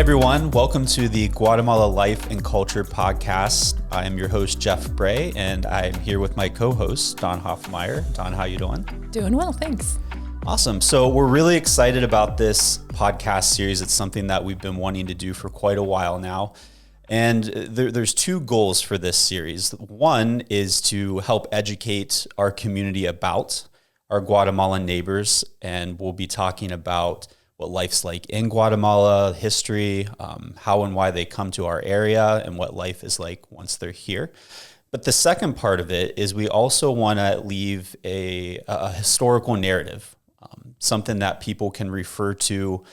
everyone. Welcome to the Guatemala Life and Culture podcast. I am your host, Jeff Bray, and I'm here with my co-host, Don Hoffmeyer. Don, how you doing? Doing well, thanks. Awesome. So we're really excited about this podcast series. It's something that we've been wanting to do for quite a while now. And there's two goals for this series. One is to help educate our community about our Guatemalan neighbors, and we'll be talking about what life's like in Guatemala, history, how and why they come to our area, and what life is like once they're here. But the second part of it is we also want to leave a historical narrative, something that people can refer to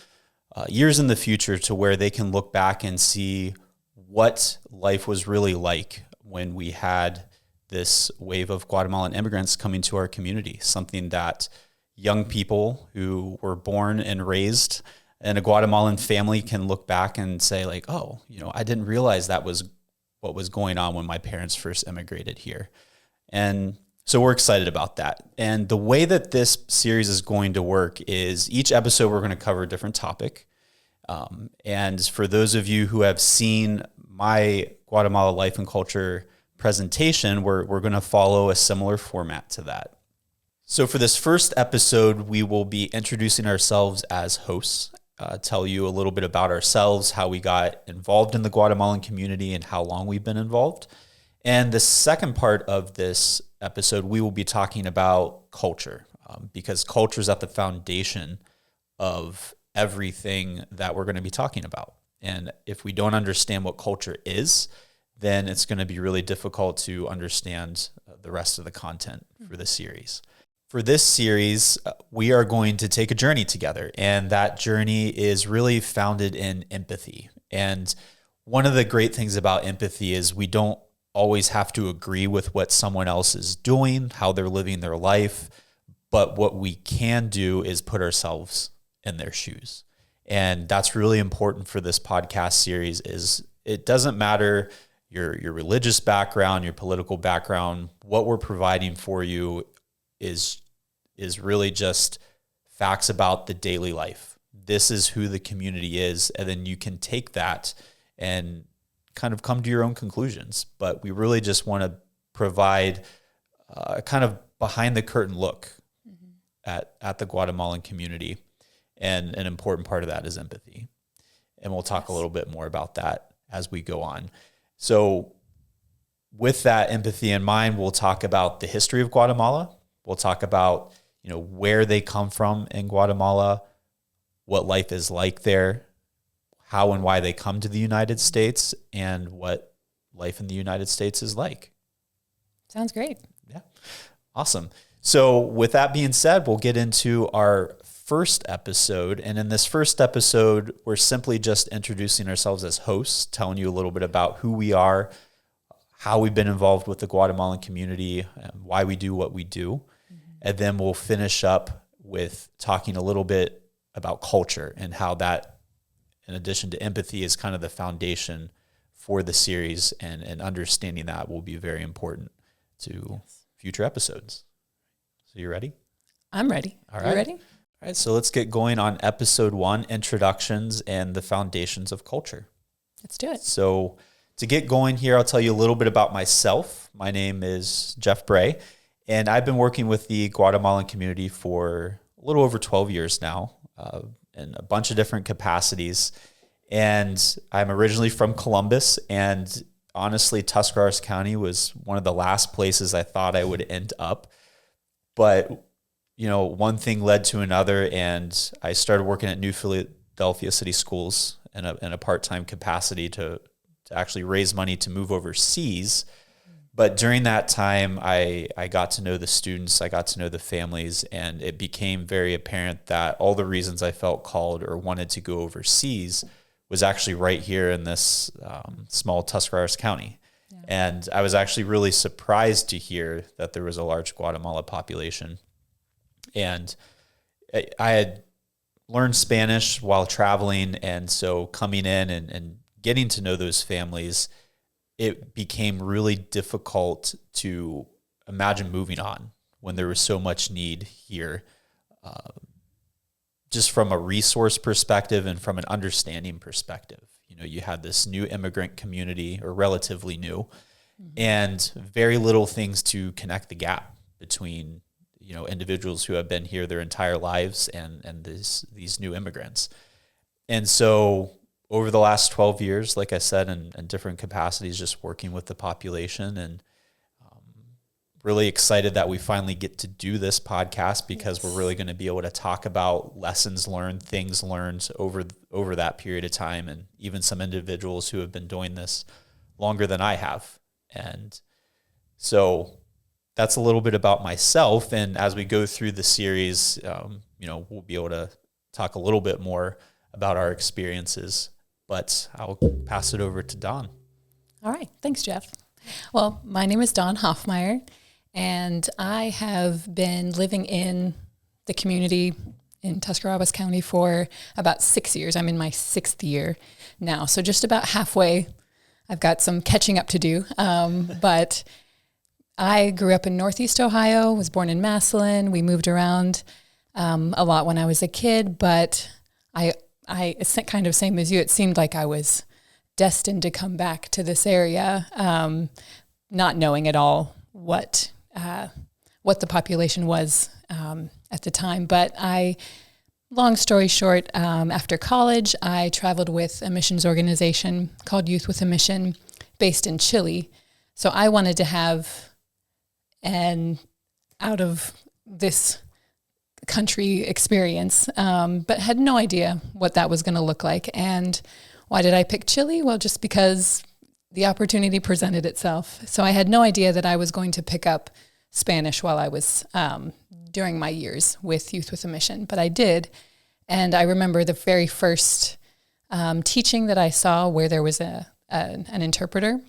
years in the future, to where they can look back and see what life was really like when we had this wave of Guatemalan immigrants coming to our community, something that young people who were born and raised in a Guatemalan family can look back and say like, oh, I didn't realize that was what was going on when my parents first immigrated here. And so we're excited about that. And the way that this series is going to work is each episode we're going to cover a different topic. And for those of you who have seen my Guatemala Life and Culture presentation, we're going to follow a similar format to that. So for this first episode, we will be introducing ourselves as hosts, tell you a little bit about ourselves, how we got involved in the Guatemalan community and how long we've been involved. And the second part of this episode, we will be talking about culture, because culture is at the foundation of everything that we're going to be talking about. And if we don't understand what culture is, then it's going to be really difficult to understand the rest of the content for the series. For this series, we are going to take a journey together, and that journey is really founded in empathy. And one of the great things about empathy is we don't always have to agree with what someone else is doing, how they're living their life, but what we can do is put ourselves in their shoes. And that's really important for this podcast series. Is it doesn't matter your religious background, your political background. What we're providing for you is really just facts about the daily life. This is who the community is, and then you can take that and kind of come to your own conclusions. But we really just want to provide a kind of behind the curtain look at the Guatemalan community, and an important part of that is empathy. And we'll talk a little bit more about that as we go on. So with that empathy in mind, we'll talk about the history of Guatemala. We'll talk about, where they come from in Guatemala, what life is like there, how and why they come to the United States, and what life in the United States is like. Sounds great. Yeah. Awesome. So with that being said, we'll get into our first episode. And in this first episode, we're simply just introducing ourselves as hosts, telling you a little bit about who we are, how we've been involved with the Guatemalan community, and why we do what we do. And then we'll finish up with talking a little bit about culture and how that, in addition to empathy, is kind of the foundation for the series, and understanding that will be very important to future episodes. So you ready? I'm ready. All right. You ready? All right, so let's get going on episode 1, introductions and the foundations of culture. Let's do it. So to get going here, I'll tell you a little bit about myself. My name is Jeff Bray, and I've been working with the Guatemalan community for a little over 12 years now, in a bunch of different capacities. And I'm originally from Columbus, and honestly, Tuscarawas County was one of the last places I thought I would end up. But one thing led to another, and I started working at New Philadelphia City Schools in a part-time capacity to actually raise money to move overseas. But during that time, I got to know the students, I got to know the families, and it became very apparent that all the reasons I felt called or wanted to go overseas was actually right here in this small Tuscarawas County. Yeah. And I was actually really surprised to hear that there was a large Guatemala population. And I had learned Spanish while traveling, and so coming in and getting to know those families, it became really difficult to imagine moving on when there was so much need here just from a resource perspective and from an understanding perspective. You had this new immigrant community, or relatively new, and very little things to connect the gap between, individuals who have been here their entire lives and these new immigrants. And so over the last 12 years, like I said, in different capacities, just working with the population, and really excited that we finally get to do this podcast, because we're really going to be able to talk about lessons learned, things learned over that period of time, and even some individuals who have been doing this longer than I have. And so that's a little bit about myself. And as we go through the series, we'll be able to talk a little bit more about our experiences, but I'll pass it over to Dawn. All right. Thanks, Jeff. Well, my name is Dawn Hoffmeyer, and I have been living in the community in Tuscarawas County for about 6 years. I'm in my 6th year now, so just about halfway. I've got some catching up to do, but I grew up in Northeast Ohio, was born in Massillon. We moved around a lot when I was a kid, but it's kind of same as you. It seemed like I was destined to come back to this area, not knowing at all what the population was at the time. But long story short, after college, I traveled with a missions organization called Youth with a Mission, based in Chile. So I wanted to have an out of this country experience, but had no idea what that was going to look like. And why did I pick Chile? Well, just because the opportunity presented itself. So I had no idea that I was going to pick up Spanish while I was during my years with Youth with a Mission, but I did. And I remember the very first teaching that I saw where there was an interpreter.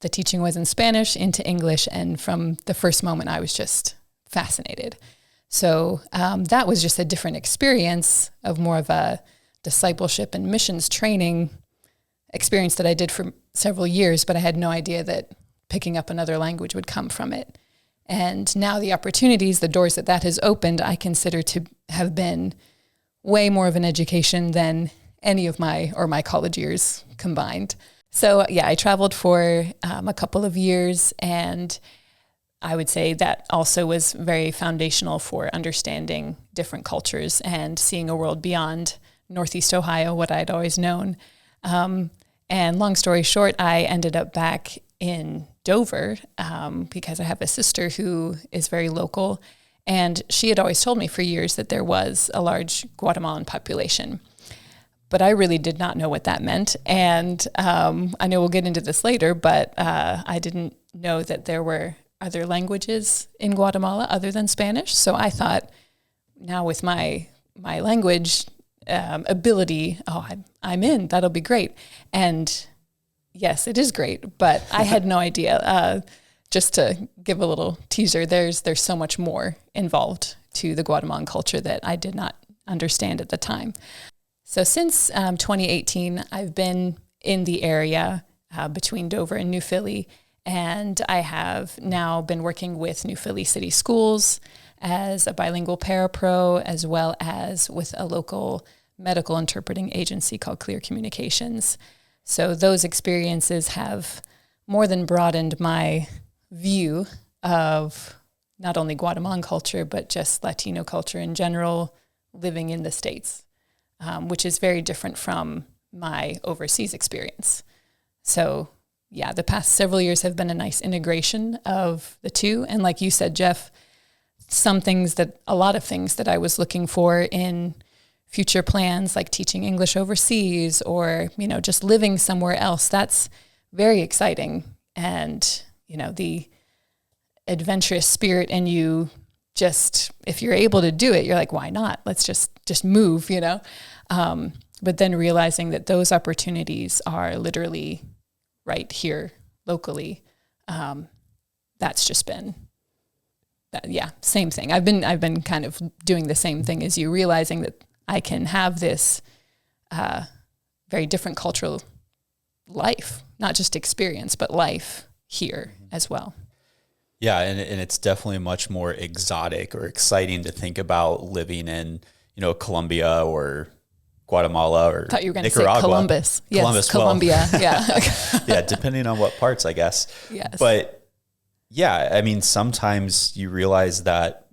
The teaching was in Spanish into English, and from the first moment I was just fascinated. So that was just a different experience of more of a discipleship and missions training experience that I did for several years, but I had no idea that picking up another language would come from it. And now the opportunities, the doors that has opened, I consider to have been way more of an education than any of my college years combined. So yeah, I traveled for a couple of years, and I would say that also was very foundational for understanding different cultures and seeing a world beyond Northeast Ohio, what I'd always known. And long story short, I ended up back in Dover because I have a sister who is very local, and she had always told me for years that there was a large Guatemalan population. But I really did not know what that meant. And I know we'll get into this later, but I didn't know that there were other languages in Guatemala other than Spanish. So I thought, now with my language ability, I'm in, that'll be great. And yes, it is great, but I had no idea. Just to give a little teaser, there's so much more involved to the Guatemalan culture that I did not understand at the time. So since 2018, I've been in the area between Dover and New Philly, and I have now been working with New Philly City Schools as a bilingual parapro, as well as with a local medical interpreting agency called Clear Communications. So those experiences have more than broadened my view of not only Guatemalan culture, but just Latino culture in general, living in the States. Which is very different from my overseas experience. So yeah, the past several years have been a nice integration of the two. And like you said, Jeff, a lot of things that I was looking for in future plans, like teaching English overseas or, just living somewhere else, that's very exciting. And, the adventurous spirit in you, just if you're able to do it, you're like, why not? Let's just move, But then realizing that those opportunities are literally right here locally, that's just been, same thing. I've been kind of doing the same thing as you, realizing that I can have this very different cultural life, not just experience, but life here as well. Yeah, and it's definitely much more exotic or exciting to think about living in, Colombia or Guatemala or I thought you were going to say Nicaragua. Columbus. Yes, Columbus, Colombia. Yeah. Yeah, depending on what parts, I guess. Yes. But yeah, I mean, sometimes you realize that,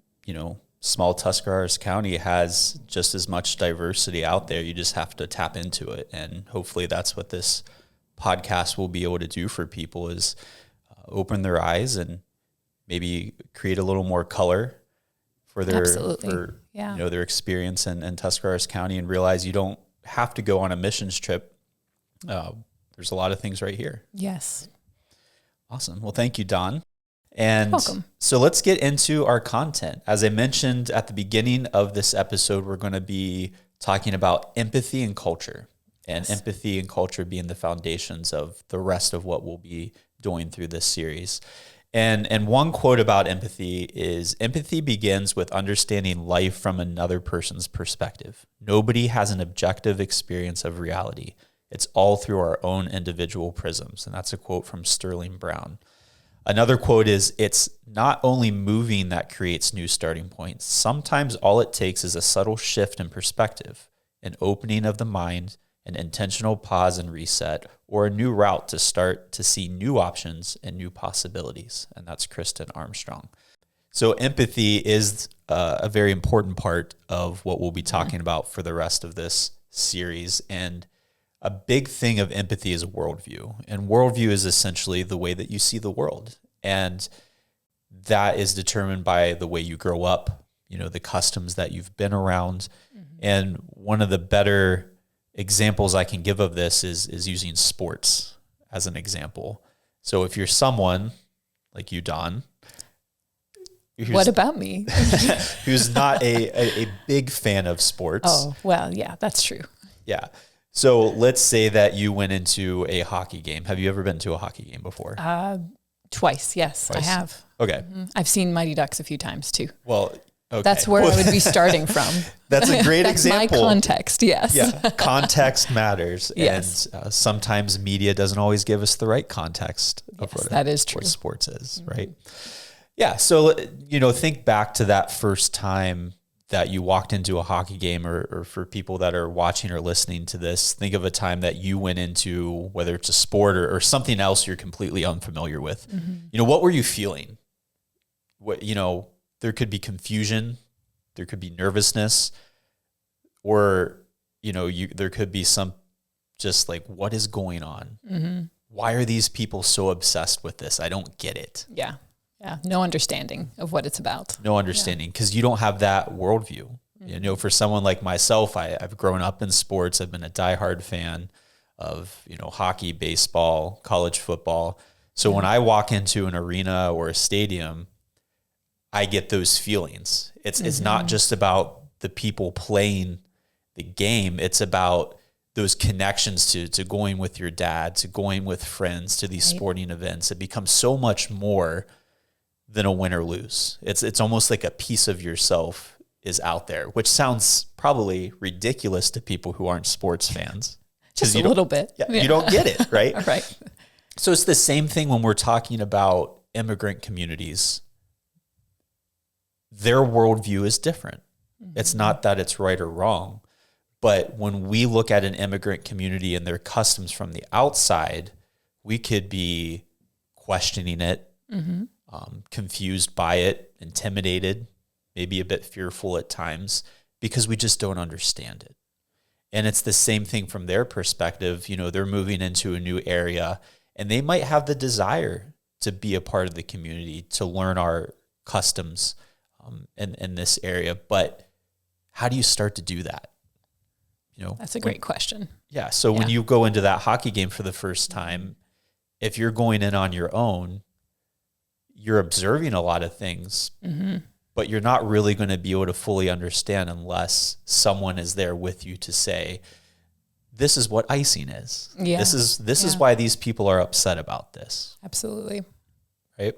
small Tuscarawas County has just as much diversity out there. You just have to tap into it. And hopefully that's what this podcast will be able to do for people, is open their eyes and maybe create a little more color for their their experience in Tuscarawas County, and realize you don't have to go on a missions trip. There's a lot of things right here. Yes. Awesome. Well, thank you, Dawn. And You're welcome. So let's get into our content. As I mentioned at the beginning of this episode, we're going to be talking about empathy and culture, and empathy and culture being the foundations of the rest of what we'll be doing through this series. And one quote about empathy is, empathy begins with understanding life from another person's perspective. Nobody has an objective experience of reality. It's all through our own individual prisms. And that's a quote from Sterling Brown. Another quote is, it's not only moving that creates new starting points. Sometimes all it takes is a subtle shift in perspective, an opening of the mind, an intentional pause and reset, or a new route to start to see new options and new possibilities. And that's Kristen Armstrong. So empathy is a very important part of what we'll be talking about for the rest of this series. And a big thing of empathy is worldview. And worldview is essentially the way that you see the world. And that is determined by the way you grow up, the customs that you've been around. And one of the better examples I can give of this is using sports as an example. So if you're someone like you, Dawn, what about me? who's not a big fan of sports. Oh, well, yeah, that's true. Yeah. So let's say that you went into a hockey game. Have you ever been to a hockey game before? Twice, yes, I have. Okay. I've seen Mighty Ducks a few times too. Well, okay. That's where I would be starting from. That's a great That's example. My context, yes. Yeah, context matters. Yes. And sometimes media doesn't always give us the right context of that is true. What sports is, right? Yeah, so, think back to that first time that you walked into a hockey game, or for people that are watching or listening to this, think of a time that you went into, whether it's a sport or something else you're completely unfamiliar with. What were you feeling? There could be confusion, there could be nervousness, or, there could be some just like, what is going on? Why are these people so obsessed with this? I don't get it. Yeah. No understanding of what it's about. No understanding, because you don't have that worldview. For someone like myself, I've grown up in sports. I've been a diehard fan of, hockey, baseball, college football. So when I walk into an arena or a stadium, I get those feelings. It's not just about the people playing the game. It's about those connections to going with your dad, to going with friends, to these sporting events. It becomes so much more than a win or lose. It's almost like a piece of yourself is out there, which sounds probably ridiculous to people who aren't sports fans. Just a little bit. Yeah, you don't get it, right? Right. So it's the same thing when we're talking about immigrant communities. Their worldview is different. It's not that it's right or wrong, but when we look at an immigrant community and their customs from the outside, we could be questioning it, confused by it, intimidated, maybe a bit fearful at times, because we just don't understand it. And it's the same thing from their perspective. They're moving into a new area, and they might have the desire to be a part of the community, to learn our customs in this area. But how do you start to do that? That's a great question. Yeah. So when you go into that hockey game for the first time, if you're going in on your own, you're observing a lot of things, but you're not really going to be able to fully understand unless someone is there with you to say, this is what icing is. Yeah. This is why these people are upset about this. Absolutely. Right?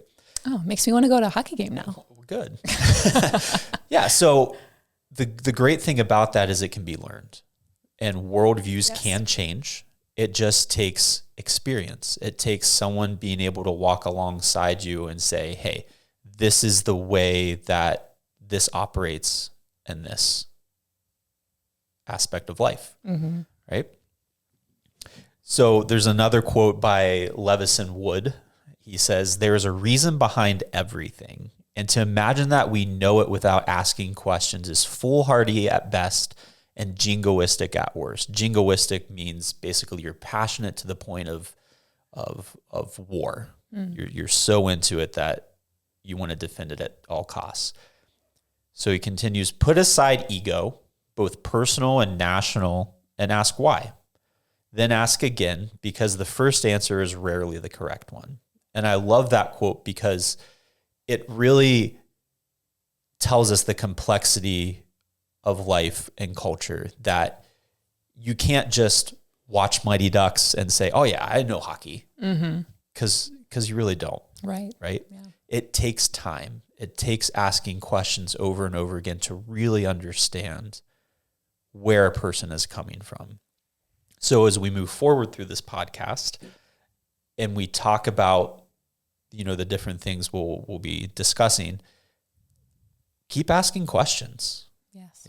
Oh, makes me want to go to a hockey game now. Good. Yeah. So the great thing about that is it can be learned, and worldviews can change. It just takes experience. It takes someone being able to walk alongside you and say, hey, this is the way that this operates in this. aspect of life, right? So there's another quote by Levison Wood. He says, "There is a reason behind everything, and to imagine that we know it without asking questions is foolhardy at best and jingoistic at worst." Jingoistic means basically you're passionate to the point of war. You're so into it that you want to defend it at all costs. So he continues, "Put aside ego, both personal and national, and ask why. Then ask again, because the first answer is rarely the correct one." And I love that quote because it really tells us the complexity of life and culture, that you can't just watch Mighty Ducks and say, "Oh yeah, I know hockey," because you really don't. Right. Yeah. It takes time. It takes asking questions over and over again to really understand where a person is coming from. So as we move forward through this podcast and we talk about, the different things we'll be discussing, keep asking questions. Yes.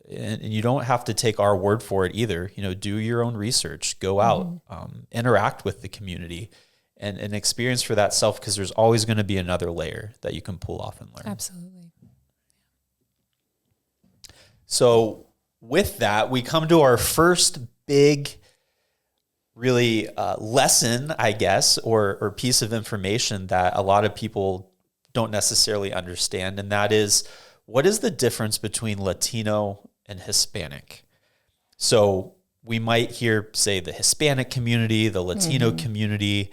And you don't have to take our word for it either. Do your own research, go out, interact with the community, and experience for that self, because there's always going to be another layer that you can pull off and learn. Absolutely. So with that, we come to our first big, really lesson, I guess, or piece of information that a lot of people don't necessarily understand. And that is, what is the difference between Latino and Hispanic? So we might hear, say, the Hispanic community, the Latino community,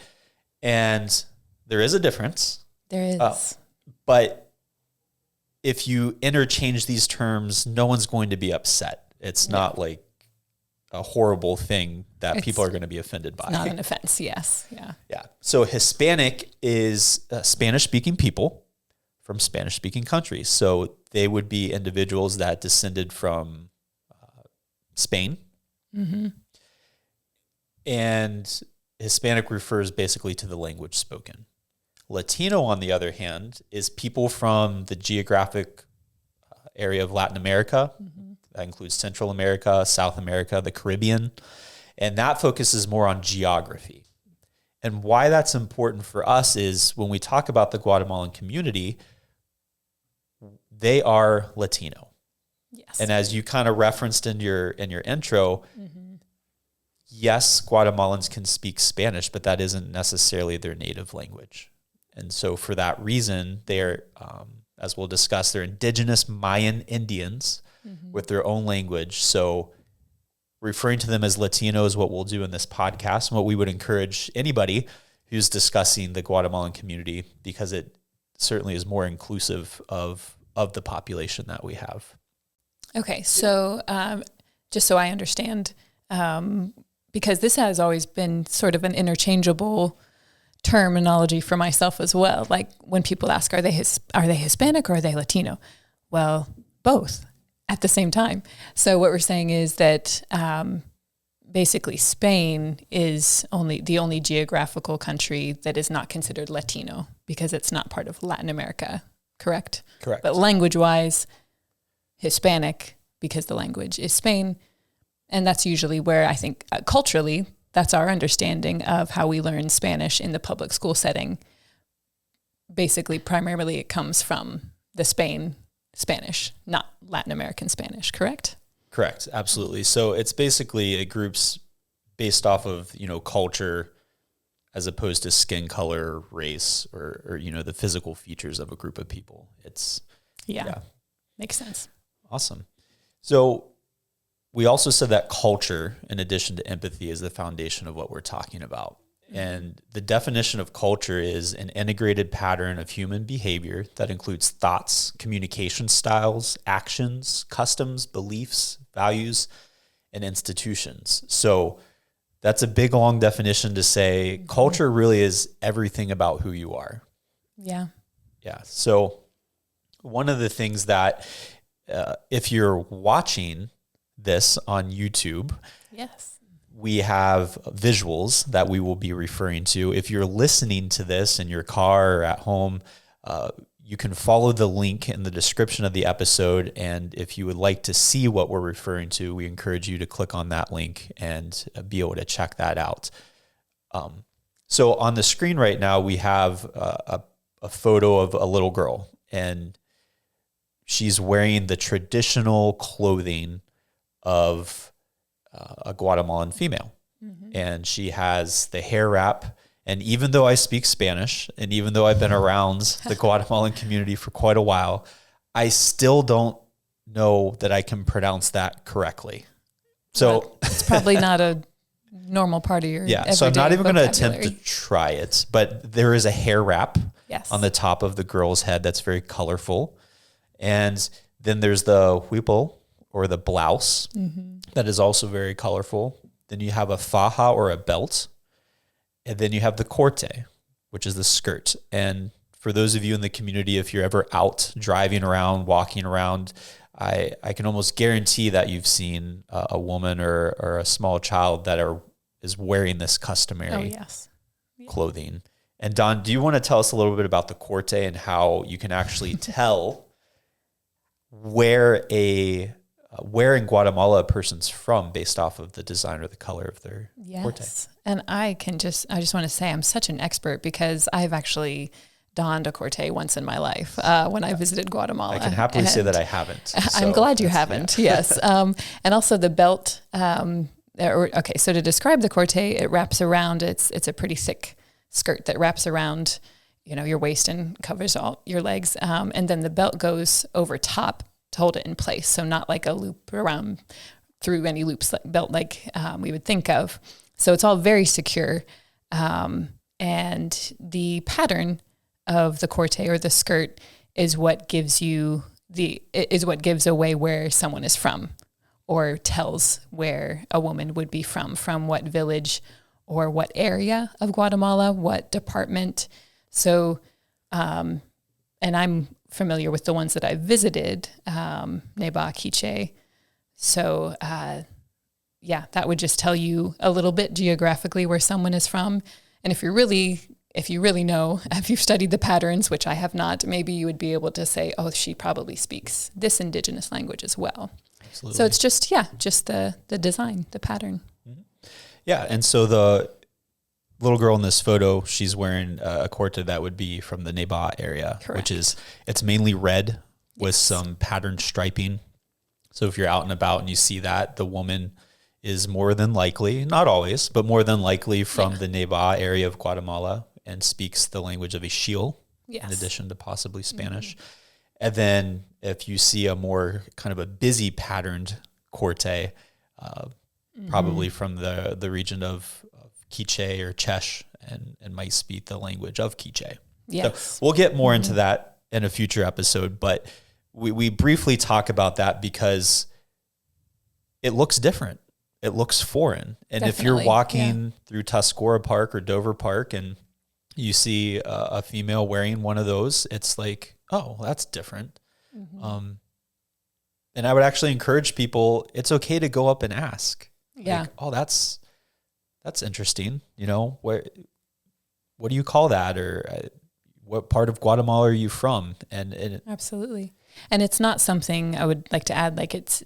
and there is a difference. There is. But if you interchange these terms, no one's going to be upset. It's not like a horrible thing that people are going to be offended by. Not an offense, yes. Yeah. So Hispanic is Spanish-speaking people from Spanish-speaking countries. So they would be individuals that descended from Spain. And Hispanic refers basically to the language spoken. Latino, on the other hand, is people from the geographic area of Latin America. That includes Central America, South America, the Caribbean. And that focuses more on geography. And why that's important for us is when we talk about the Guatemalan community, they are Latino. Yes. And as you kind of referenced in your intro, yes, Guatemalans can speak Spanish, but that isn't necessarily their native language. And so for that reason, they're, as we'll discuss, they're indigenous Mayan Indians with their own language. So referring to them as Latino is what we'll do in this podcast, and what we would encourage anybody who's discussing the Guatemalan community, because it certainly is more inclusive of the population that we have. Okay, so just so I understand, because this has always been sort of an interchangeable terminology for myself as well. Like when people ask, are they Hispanic or are they Latino? Well, both at the same time. So what we're saying is that basically Spain is the only geographical country that is not considered Latino because it's not part of Latin America, correct? Correct. But language-wise, Hispanic, because the language is Spain. And that's usually where I think culturally, that's our understanding of how we learn Spanish in the public school setting. Basically, primarily it comes from the Spanish, not Latin American Spanish, correct? Correct. Absolutely. So it's basically it groups based off of, culture as opposed to skin color, race, or the physical features of a group of people. It's makes sense. Awesome. So we also said that culture, in addition to empathy, is the foundation of what we're talking about. And the definition of culture is an integrated pattern of human behavior that includes thoughts, communication styles, actions, customs, beliefs, values, and institutions. So that's a big, long definition to say culture really is everything about who you are. Yeah. Yeah. So one of the things that if you're watching this on YouTube, yes, we have visuals that we will be referring to. If you're listening to this in your car or at home, you can follow the link in the description of the episode. And if you would like to see what we're referring to, we encourage you to click on that link and be able to check that out. So on the screen right now, we have a photo of a little girl, and she's wearing the traditional clothing of a Guatemalan female. Mm-hmm. And she has the hair wrap. And even though I speak Spanish, and even though I've been around the Guatemalan community for quite a while, I still don't know that I can pronounce that correctly. So it's probably not a normal part of your everyday so I'm not even going to attempt vocabulary. to try it, but there is a hair wrap Yes. on the top of the girl's head that's very colorful. And then there's the huipil, or the blouse, that is also very colorful. Then you have a faja, or a belt. And then you have the corte, which is the skirt. And for those of you in the community, if you're ever out driving around, walking around, I can almost guarantee that you've seen a woman or a small child that is wearing this customary clothing. And Don, do you want to tell us a little bit about the corte and how you can actually tell where in Guatemala a person's from based off of the design or the color of their corte? And I just want to say I'm such an expert because I've actually donned a corte once in my life when I visited Guatemala. I can happily say that I haven't. I'm glad you haven't. Yeah. Yes. And also the belt. So to describe the corte, it wraps around. It's a pretty thick skirt that wraps around, your waist and covers all your legs. And then the belt goes over top to hold it in place. So not like a loop around through any loops belt like we would think of. So it's all very secure. And the pattern of the corte or the skirt is what gives away where someone is from, or tells where a woman would be from what village or what area of Guatemala, what department. So, and I'm familiar with the ones that I've visited, Neba, Quiche. So, that would just tell you a little bit geographically where someone is from. And if you really know, if you've studied the patterns, which I have not, maybe you would be able to say, oh, she probably speaks this indigenous language as well. Absolutely. So it's just the design, the pattern. Mm-hmm. Yeah. And so the little girl in this photo, she's wearing a corte that would be from the Neba area. Correct. It's mainly red with some patterned striping. So if you're out and about and you see that, the woman is more than likely, not always, but more than likely from the Neba area of Guatemala and speaks the language of Ixil, in addition to possibly Spanish. Mm-hmm. And then if you see a more kind of a busy patterned corte, probably from the region of Quiche or Chesh, and might speak the language of Quiche. Yes. So we'll get more into that in a future episode, but we briefly talk about that because it looks different. It looks foreign. And if you're walking through Tuscarora Park or Dover Park and you see a female wearing one of those, it's like, oh, that's different. Mm-hmm. And I would actually encourage people, it's okay to go up and ask. Yeah. Like, oh, that's interesting. What do you call that? Or what part of Guatemala are you from? And absolutely. And it's not something I would like to add, like it's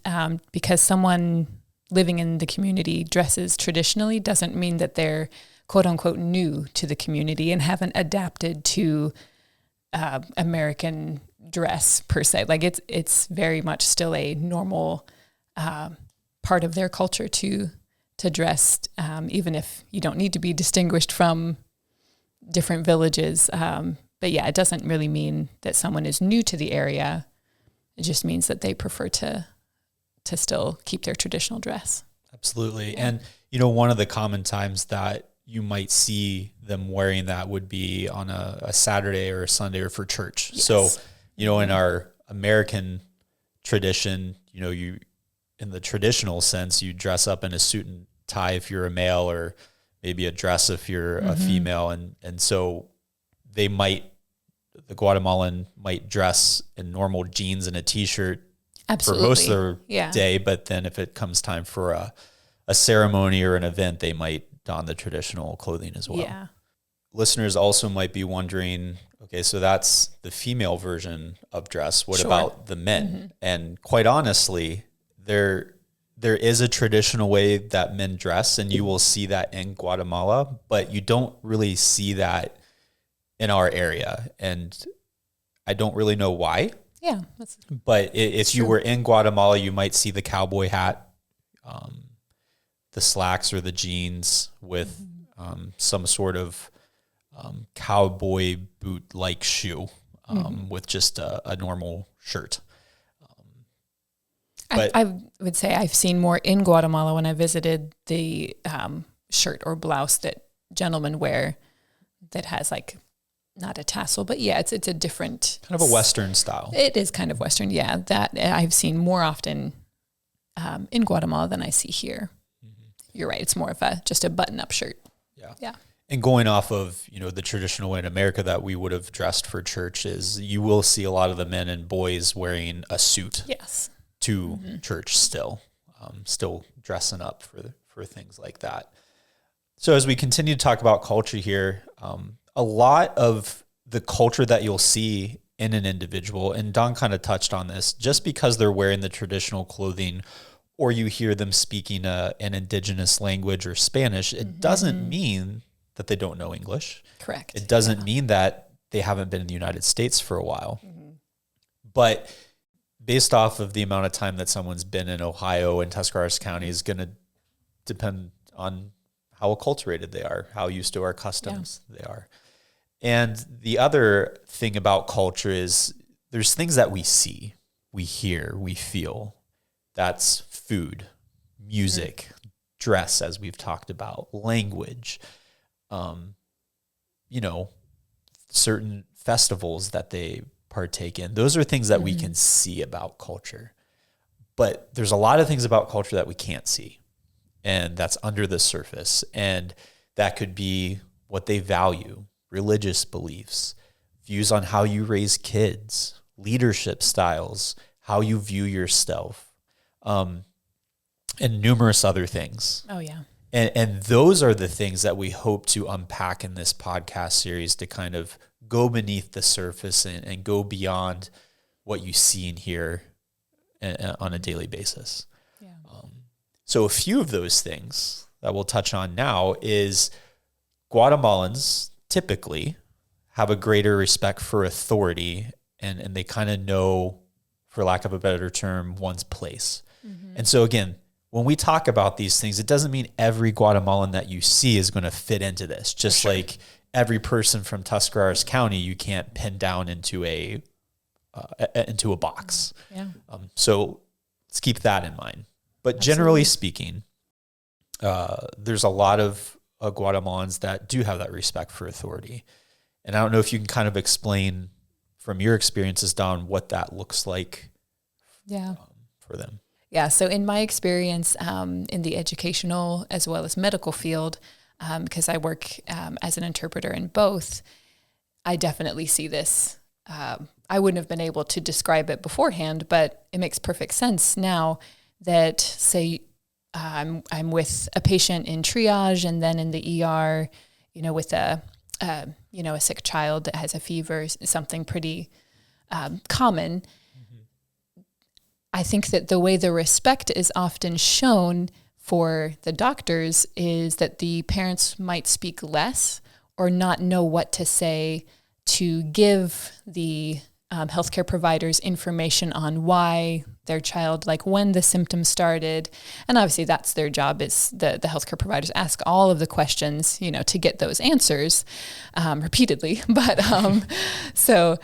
because someone living in the community dresses traditionally doesn't mean that they're quote unquote new to the community and haven't adapted to American dress per se. Like it's very much still a normal part of their culture to dress, even if you don't need to be distinguished from different villages. But it doesn't really mean that someone is new to the area. It just means that they prefer to still keep their traditional dress. Absolutely. Yeah. And, one of the common times that you might see them wearing that would be on a Saturday or a Sunday or for church. Yes. So, in our American tradition, you, in the traditional sense, you dress up in a suit and tie if you're a male, or maybe a dress if you're a female. And so the Guatemalan might dress in normal jeans and a t-shirt for most of their day, but then if it comes time for a ceremony or an event, they might don the traditional clothing as well. Yeah. listeners also might be wondering, okay, so that's the female version of dress. What Sure. about the men? And quite honestly, there is a traditional way that men dress, and you will see that in Guatemala, but you don't really see that in our area. And I don't really know why. Yeah. But if you were in Guatemala, you might see the cowboy hat, the slacks or the jeans with some sort of cowboy boot-like shoe with just a normal shirt. But I would say I've seen more in Guatemala when I visited the shirt or blouse that gentlemen wear that has like not a tassel, but yeah, it's a different kind of a Western style. It is kind of Western, yeah. That I've seen more often in Guatemala than I see here. You're right; it's more of just a button-up shirt. Yeah. And going off of, the traditional way in America that we would have dressed for church is you will see a lot of the men and boys wearing a suit. Yes. To church still dressing up for things like that. So as we continue to talk about culture here, a lot of the culture that you'll see in an individual, and Don kind of touched on this, just because they're wearing the traditional clothing or you hear them speaking an indigenous language or Spanish, it doesn't mean that they don't know English. Correct. It doesn't mean that they haven't been in the United States for a while. But based off of the amount of time that someone's been in Ohio and Tuscarawas County is going to depend on how acculturated they are, how used to our customs they are. And the other thing about culture is there's things that we see, we hear, we feel. That's food, music, dress, as we've talked about, language, certain festivals that they partake in. Those are things that we can see about culture. But there's a lot of things about culture that we can't see, and that's under the surface. And that could be what they value, religious beliefs, views on how you raise kids, leadership styles, how you view yourself, and numerous other things. Oh, yeah. And those are the things that we hope to unpack in this podcast series to kind of go beneath the surface and go beyond what you see and hear on a daily basis. Yeah. So a few of those things that we'll touch on now is Guatemalans typically have a greater respect for authority, and they kind of know, for lack of a better term, one's place. And so again, when we talk about these things, it doesn't mean every Guatemalan that you see is going to fit into this. Just like every person from Tuscarawas County, you can't pin down into a box. Yeah. So let's keep that in mind. But generally speaking, there's a lot of Guatemalans that do have that respect for authority. And I don't know if you can kind of explain from your experiences, Don, what that looks like for them. Yeah. So in my experience in the educational as well as medical field, because I work as an interpreter in both, I definitely see this. I wouldn't have been able to describe it beforehand, but it makes perfect sense now that, say, I'm with a patient in triage and then in the ER, with a sick child that has a fever, something pretty common. I think that the way the respect is often shown for the doctors is that the parents might speak less or not know what to say to give the healthcare providers information on why their child, like when the symptoms started. And obviously that's their job, is the healthcare providers ask all of the questions, to get those answers repeatedly. But so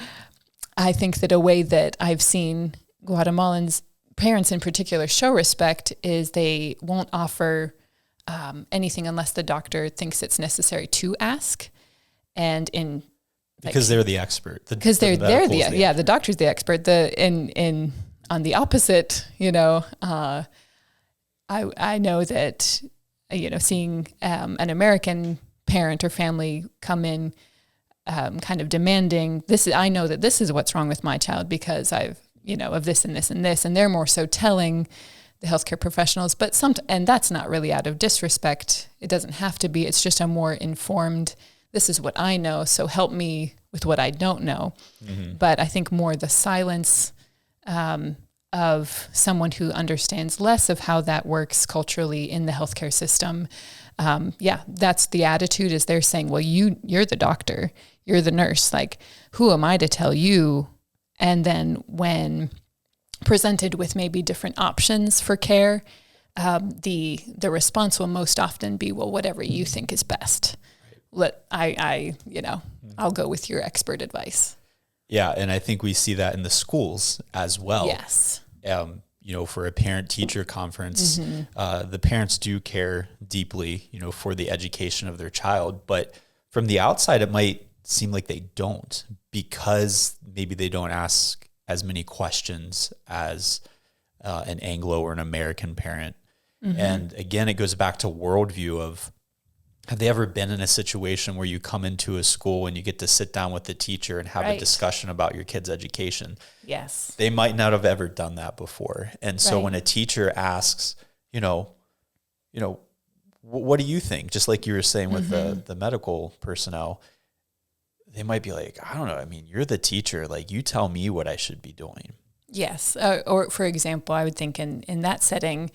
I think that a way that I've seen Guatemalans, parents in particular, show respect is they won't offer anything unless the doctor thinks it's necessary to ask. And because they're the expert. Because they're the doctor's the expert. On the opposite, I know that, seeing an American parent or family come in kind of demanding I know that this is what's wrong with my child because I've, of this and this and this, and they're more so telling the healthcare professionals, and that's not really out of disrespect. It doesn't have to be. It's just a more informed, this is what I know, so help me with what I don't know. But I think more the silence of someone who understands less of how that works culturally in the healthcare system. That's the attitude, is they're saying, well, you're the doctor, you're the nurse. Like, who am I to tell you? And then when presented with maybe different options for care, the response will most often be, well, whatever you think is best. I'll go with your expert advice. Yeah. And I think we see that in the schools as well. Yes. For a parent-teacher conference, the parents do care deeply, for the education of their child. But from the outside, it might seem like they don't, because maybe they don't ask as many questions as an Anglo or an American parent. And again, it goes back to worldview of, have they ever been in a situation where you come into a school and you get to sit down with the teacher and have a discussion about your kid's education? Yes. They might not have ever done that before. And so when a teacher asks, what do you think? Just like you were saying with the medical personnel, they might be like, I don't know. I mean, you're the teacher. Like, you tell me what I should be doing. Yes. Or for example, I would think in that setting,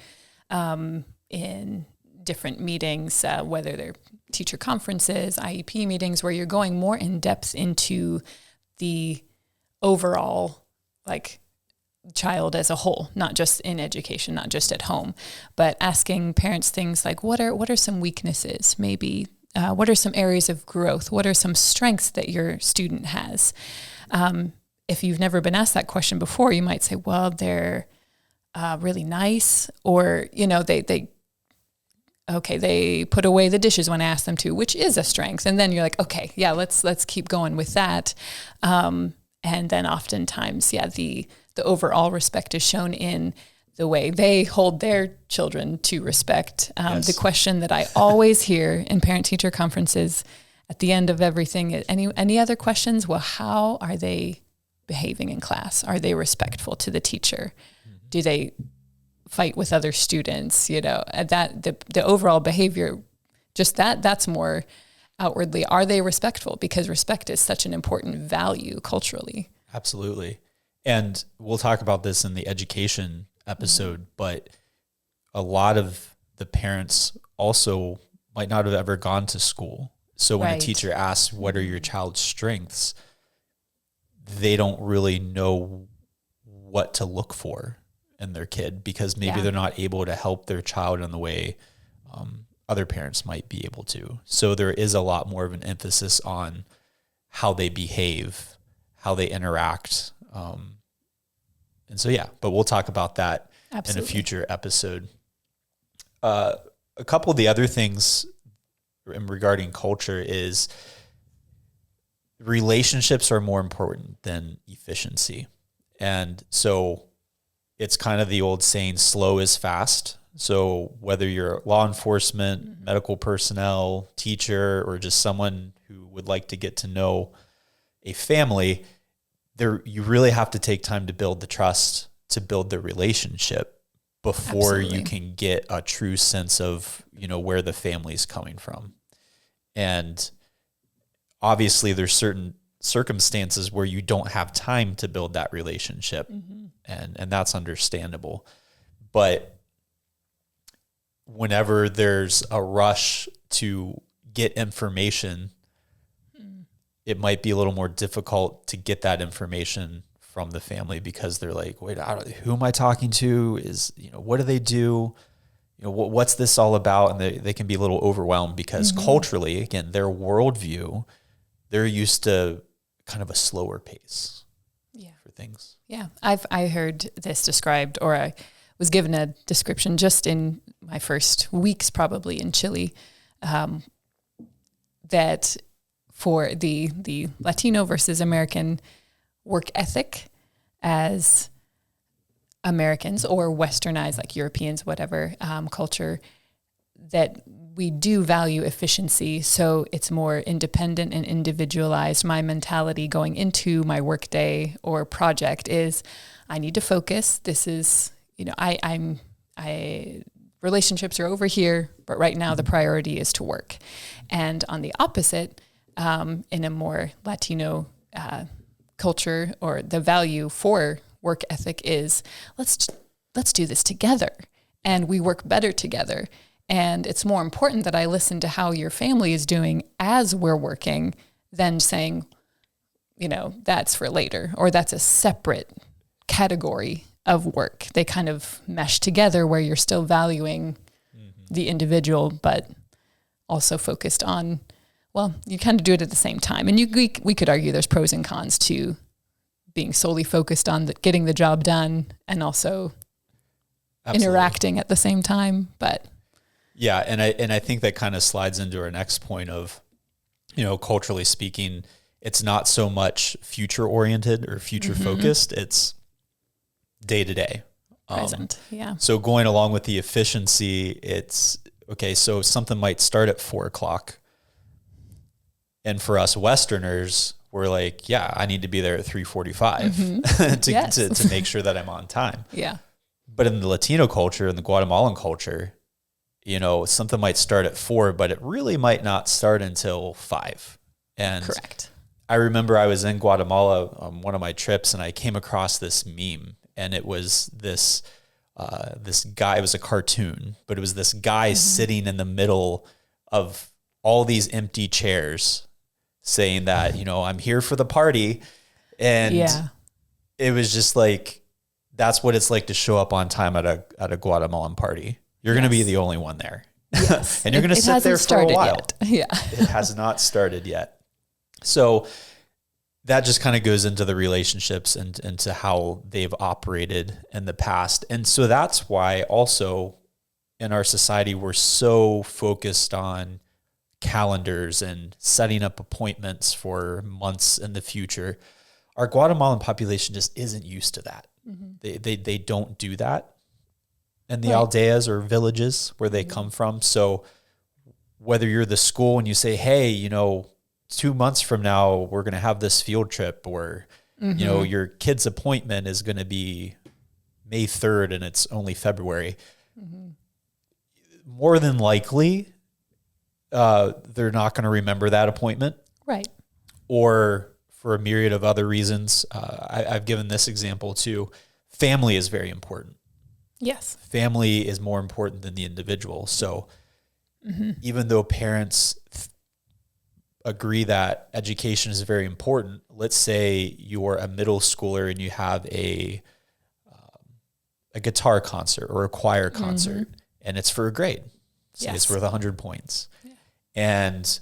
in different meetings, whether they're teacher conferences, IEP meetings, where you're going more in depth into the overall, like, child as a whole, not just in education, not just at home, but asking parents things like, what are some weaknesses? Maybe what are some areas of growth? What are some strengths that your student has? If you've never been asked that question before, you might say, well, they're really nice, or they put away the dishes when I ask them to, which is a strength. And then you're like, okay, yeah, let's keep going with that. And then oftentimes, the overall respect is shown in the way they hold their children to respect. Yes. The question that I always hear in parent-teacher conferences at the end of everything, any other questions? Well, how are they behaving in class? Are they respectful to the teacher? Do they fight with other students? The overall behavior, just that's more outwardly. Are they respectful? Because respect is such an important value culturally. Absolutely. And we'll talk about this in the education episode, but a lot of the parents also might not have ever gone to school. So when a teacher asks, what are your child's strengths? They don't really know what to look for in their kid, because maybe they're not able to help their child in the way other parents might be able to. So there is a lot more of an emphasis on how they behave, how they interact. And so, but we'll talk about that in a future episode. A couple of the other things regarding culture is relationships are more important than efficiency. And so it's kind of the old saying, slow is fast. So whether you're law enforcement, medical personnel, teacher, or just someone who would like to get to know a family, you really have to take time to build the trust, to build the relationship before you can get a true sense of, where the family's coming from. And obviously there's certain circumstances where you don't have time to build that relationship, and that's understandable. But whenever there's a rush to get information, it might be a little more difficult to get that information from the family, because they're like, wait, who am I talking to? What do they do? What's this all about? And they can be a little overwhelmed, because culturally, again, their worldview, they're used to kind of a slower pace for things. Yeah. I heard this described, or I was given a description just in my first weeks, probably in Chile, that for the Latino versus American work ethic as Americans, or westernized, like Europeans, whatever, culture, that we do value efficiency. So it's more independent and individualized. My mentality going into my workday or project is, I need to focus. This is, relationships are over here, but right now the priority is to work. And on the opposite, in a more Latino culture, or the value for work ethic is let's do this together, and we work better together. And it's more important that I listen to how your family is doing as we're working than saying, that's for later, or that's a separate category of work. They kind of mesh together where you're still valuing the individual, but also focused on, you kind of do it at the same time. And we could argue there's pros and cons to being solely focused on getting the job done and also interacting at the same time. But yeah, and I think that kind of slides into our next point of, culturally speaking, it's not so much future oriented or future focused. It's day to day. Present. Yeah. So going along with the efficiency, it's okay. So something might start at 4:00. And for us Westerners, we're like, yeah, I need to be there at 3:45 to make sure that I'm on time. Yeah. But in the Latino culture, in the Guatemalan culture, something might start at 4, but it really might not start until 5. And correct. I remember I was in Guatemala on one of my trips, and I came across this meme, and it was this guy. It was a cartoon, but it was this guy sitting in the middle of all these empty chairs, saying that I'm here for the party, and it was just like, that's what it's like to show up on time at a Guatemalan party. You're going to be the only one there, and you're going to sit there for a while. Yeah, it has not started yet. So that just kind of goes into the relationships and into how they've operated in the past. And so that's why also in our society, we're so focused on calendars and setting up appointments for months in the future. Our Guatemalan population just isn't used to that. They don't do that in the aldeas or villages where they come from. So whether you're the school and you say, hey, 2 months from now, we're going to have this field trip, or, your kid's appointment is going to be May 3rd and it's only February. More than likely, they're not going to remember that appointment. Right. Or for a myriad of other reasons. I've given this example too. Family is very important. Yes. Family is more important than the individual. So even though parents agree that education is very important, let's say you're a middle schooler and you have a guitar concert or a choir concert, and it's for a grade. Say it's worth 100 points. Yeah. And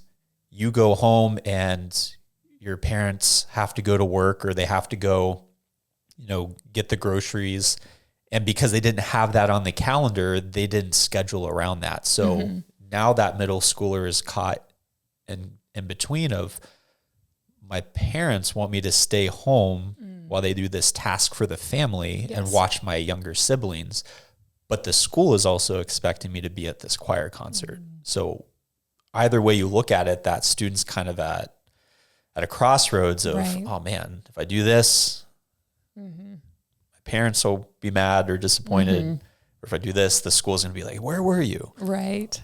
you go home and your parents have to go to work, or they have to go, get the groceries. And because they didn't have that on the calendar, they didn't schedule around that. So now that middle schooler is caught in between of, my parents want me to stay home while they do this task for the family and watch my younger siblings. But the school is also expecting me to be at this choir concert. So either way you look at it, that student's kind of at a crossroads of, oh man, if I do this, my parents will be mad or disappointed. Or if I do this, the school's going to be like, where were you? Right.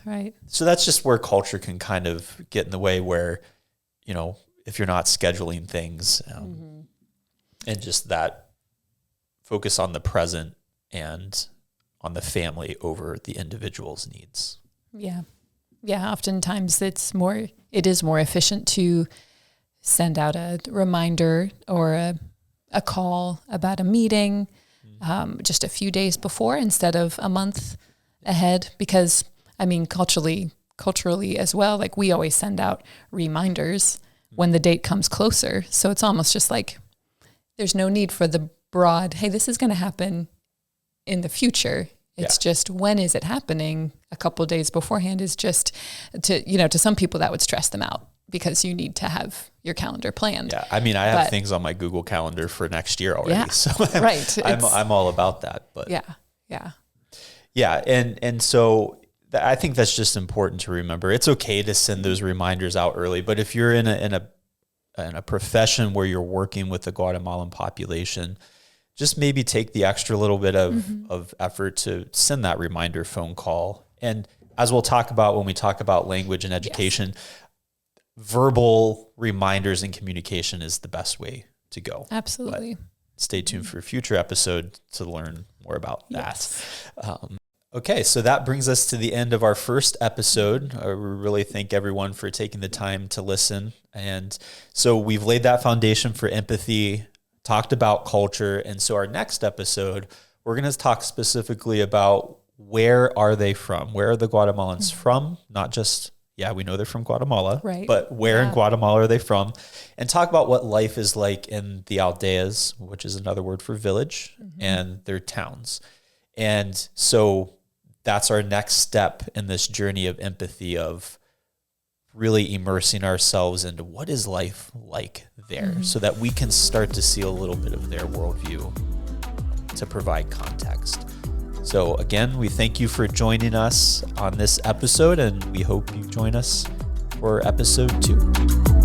So that's just where culture can kind of get in the way, where, if you're not scheduling things and just that focus on the present and on the family over the individual's needs. Yeah. Yeah. Oftentimes it is more efficient to send out a reminder or a call about a meeting just a few days before instead of a month ahead, because culturally as well, like we always send out reminders when the date comes closer. So it's almost just like there's no need for the broad, hey, this is going to happen in the future. It's just, when is it happening? A couple of days beforehand is just to some people that would stress them out, because you need to have your calendar planned. Yeah. I have things on my Google Calendar for next year already. Yeah, so I'm all about that, but yeah. And so I think that's just important to remember. It's okay to send those reminders out early, but if you're in a profession where you're working with the Guatemalan population, just maybe take the extra little bit of effort to send that reminder phone call. And as we'll talk about when we talk about language and education, verbal reminders and communication is the best way to go. Absolutely. But stay tuned for a future episode to learn more about Yes. that. Okay, so that brings us to the end of our first episode. We really thank everyone for taking the time to listen. And so we've laid that foundation for empathy, talked about culture. And so our next episode, we're going to talk specifically about where are they from? Where are the Guatemalans from? Not just, we know they're from Guatemala, right, but where in Guatemala are they from? And talk about what life is like in the aldeas, which is another word for village, and their towns. And so that's our next step in this journey of empathy, of really immersing ourselves into what is life like there, so that we can start to see a little bit of their worldview to provide context. So again, we thank you for joining us on this episode, and we hope you join us for episode 2.